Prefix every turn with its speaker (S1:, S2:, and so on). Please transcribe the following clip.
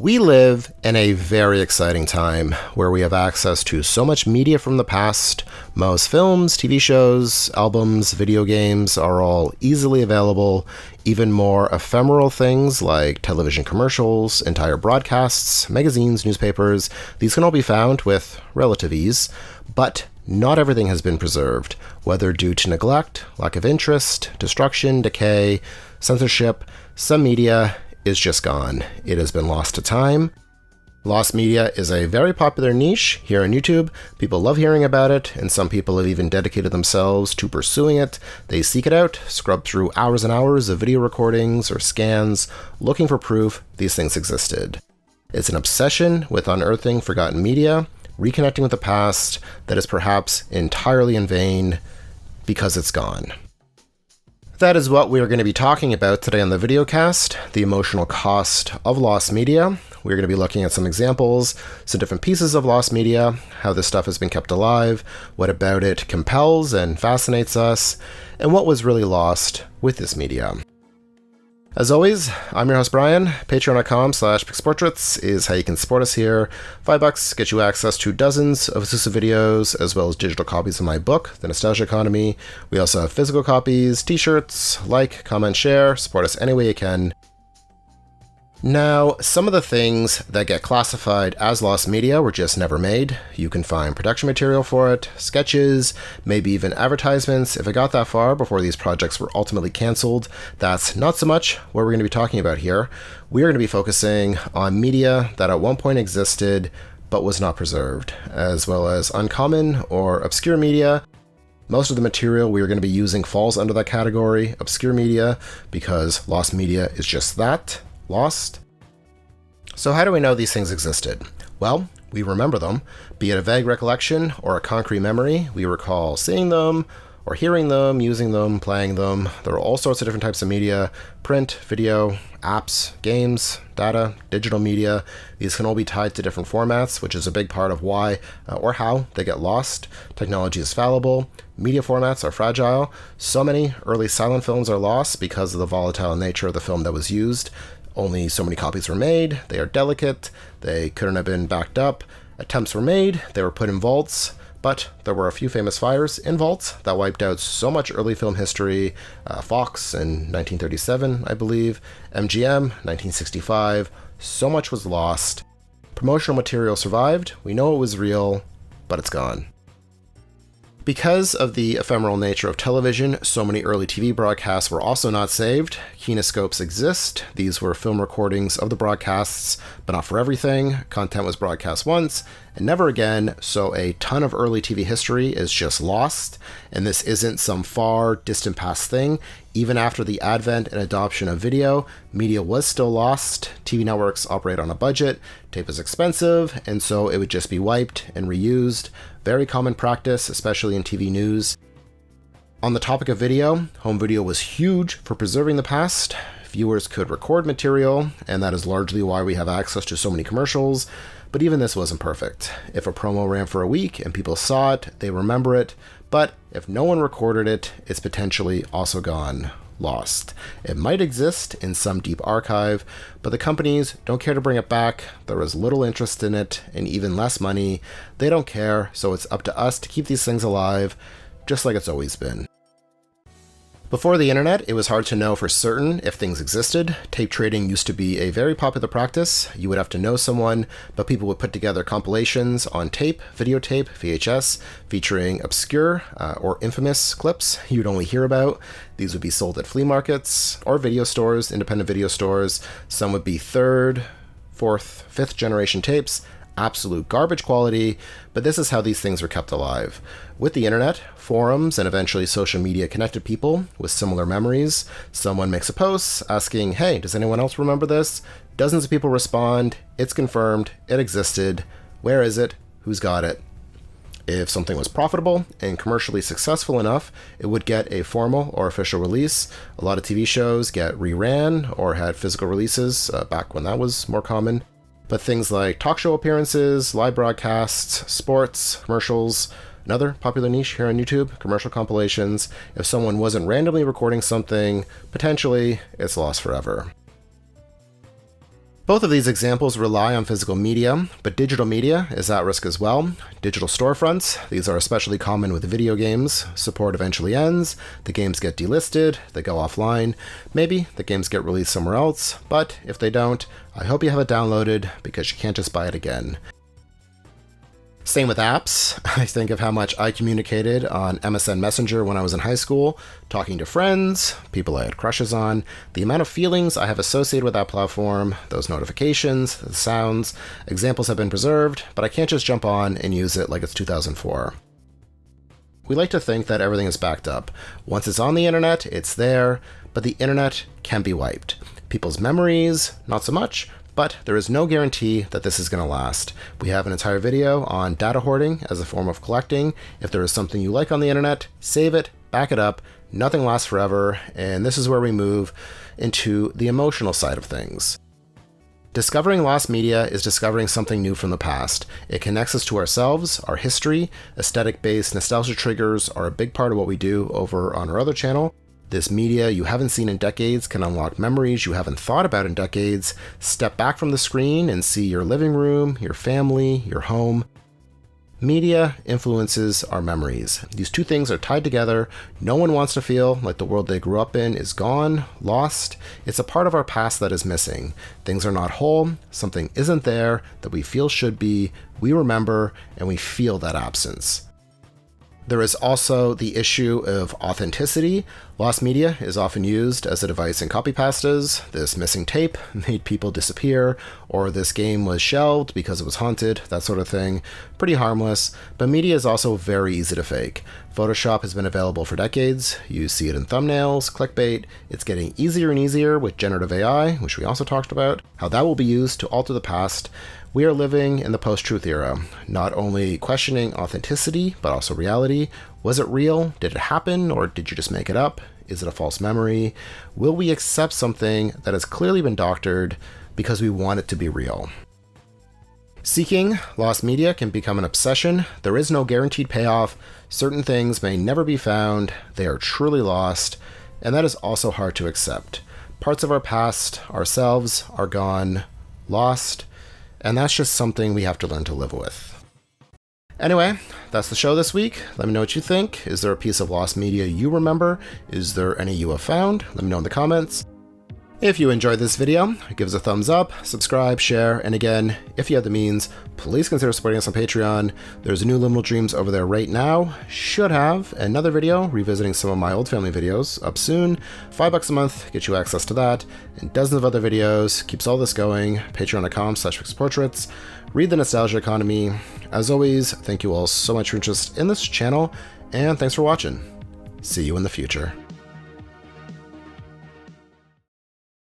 S1: We live in a very exciting time where we have access to so much media from the past. Most films, TV shows, albums, video games are all easily available. Even more ephemeral things like television commercials, entire broadcasts, magazines, newspapers, these can all be found with relative ease. But not everything has been preserved, whether due to neglect, lack of interest, destruction, decay, censorship. Some media is just gone. It has been lost to time. Lost media is a very popular niche here on YouTube. People love hearing about it, and some people have even dedicated themselves to pursuing it. They seek it out, scrub through hours and hours of video recordings or scans, looking for proof these things existed. It's an obsession with unearthing forgotten media, reconnecting with the past that is perhaps entirely in vain because it's gone. That is what we are going to be talking about today on the Videocast, the emotional cost of lost media. We're going to be looking at some examples, some different pieces of lost media, how this stuff has been kept alive, what about it compels and fascinates us, and what was really lost with this media. As always, I'm your host Brian. Patreon.com/PixPortraits is how you can support us here. $5 gets you access to dozens of exclusive videos, as well as digital copies of my book, The Nostalgia Economy. We also have physical copies, t-shirts, like, comment, share, support us any way you can. Now, some of the things that get classified as lost media were just never made. You can find production material for it, sketches, maybe even advertisements if it got that far before these projects were ultimately cancelled. That's not so much what we're going to be talking about here. We are going to be focusing on media that at one point existed but was not preserved, as well as uncommon or obscure media. Most of the material we are going to be using falls under that category, obscure media, because lost media is just that. Lost. So how do we know these things existed? Well, we remember them, be it a vague recollection or a concrete memory. We recall seeing them or hearing them, using them, playing them. There are all sorts of different types of media: print, video, apps, games, data, digital media. These can all be tied to different formats, which is a big part of why or how they get lost. Technology is fallible. Media formats are fragile. So many early silent films are lost because of the volatile nature of the film that was used. Only so many copies were made, they are delicate, they couldn't have been backed up. Attempts were made, they were put in vaults, but there were a few famous fires in vaults that wiped out so much early film history. Fox in 1937, I believe, MGM, 1965, so much was lost. Promotional material survived, we know it was real, but it's gone. Because of the ephemeral nature of television, so many early TV broadcasts were also not saved. Kinescopes exist. These were film recordings of the broadcasts, but not for everything. Content was broadcast once and never again, so a ton of early TV history is just lost. And this isn't some far distant past thing. Even after the advent and adoption of video, media was still lost. TV networks operate on a budget, tape is expensive, and so it would just be wiped and reused. Very common practice, especially in TV news. On the topic of video, home video was huge for preserving the past. Viewers could record material, and that is largely why we have access to so many commercials, but even this wasn't perfect. If a promo ran for a week and people saw it, they remember it, but if no one recorded it, it's potentially also gone. Lost. It might exist in some deep archive, but the companies don't care to bring it back. There is little interest in it and even less money. They don't care, so it's up to us to keep these things alive, just like it's always been. Before the internet, it was hard to know for certain if things existed. Tape trading used to be a very popular practice. You would have to know someone, but people would put together compilations on tape, videotape, VHS, featuring obscure or infamous clips you'd only hear about. These would be sold at flea markets or video stores, independent video stores. Some would be third, fourth, fifth generation tapes. Absolute garbage quality, but this is how these things were kept alive. With the internet, forums, and eventually social media connected people with similar memories. Someone makes a post asking, hey, does anyone else remember this? Dozens of people respond, it's confirmed, it existed, where is it, who's got it? If something was profitable and commercially successful enough, it would get a formal or official release. A lot of TV shows get reran or had physical releases back when that was more common. But things like talk show appearances, live broadcasts, sports, commercials, another popular niche here on YouTube, commercial compilations. If someone wasn't randomly recording something, potentially it's lost forever. Both of these examples rely on physical media, but digital media is at risk as well. Digital storefronts, these are especially common with video games. Support eventually ends, the games get delisted, they go offline. Maybe the games get released somewhere else, but if they don't, I hope you have it downloaded because you can't just buy it again. Same with apps. I think of how much I communicated on MSN Messenger when I was in high school, talking to friends, people I had crushes on, the amount of feelings I have associated with that platform, those notifications, the sounds. Examples have been preserved, but I can't just jump on and use it like it's 2004. We like to think that everything is backed up. Once it's on the internet, it's there, but the internet can be wiped. People's memories, not so much. But there is no guarantee that this is going to last. We have an entire video on data hoarding as a form of collecting. If there is something you like on the internet, save it, back it up. Nothing lasts forever, and this is where we move into the emotional side of things. Discovering lost media is discovering something new from the past. It connects us to ourselves, our history. Aesthetic-based nostalgia triggers are a big part of what we do over on our other channel. This media you haven't seen in decades can unlock memories you haven't thought about in decades. Step back from the screen and see your living room, your family, your home. Media influences our memories. These two things are tied together. No one wants to feel like the world they grew up in is gone, lost. It's a part of our past that is missing. Things are not whole. Something isn't there that we feel should be. We remember and we feel that absence. There is also the issue of authenticity. Lost media is often used as a device in copy pastas. This missing tape made people disappear, or this game was shelved because it was haunted, that sort of thing. Pretty harmless, but media is also very easy to fake. Photoshop has been available for decades. You see it in thumbnails, clickbait. It's getting easier and easier with generative AI, which we also talked about, how that will be used to alter the past. We are living in the post-truth era, not only questioning authenticity, but also reality. Was it real? Did it happen? Or did you just make it up? Is it a false memory? Will we accept something that has clearly been doctored because we want it to be real? Seeking lost media can become an obsession. There is no guaranteed payoff. Certain things may never be found. They are truly lost. And that is also hard to accept. Parts of our past, ourselves, are gone, lost. And that's just something we have to learn to live with. Anyway, that's the show this week. Let me know what you think. Is there a piece of lost media you remember? Is there any you have found? Let me know in the comments. If you enjoyed this video, give us a thumbs up, subscribe, share, and again, if you have the means, please consider supporting us on Patreon. There's a new Liminal Dreams over there right now. Should have another video revisiting some of my old family videos up soon. $5 a month gets you access to that, and dozens of other videos. Keeps all this going. Patreon.com/fixedportraits. Read the Nostalgia Economy. As always, thank you all so much for your interest in this channel, and thanks for watching. See you in the future.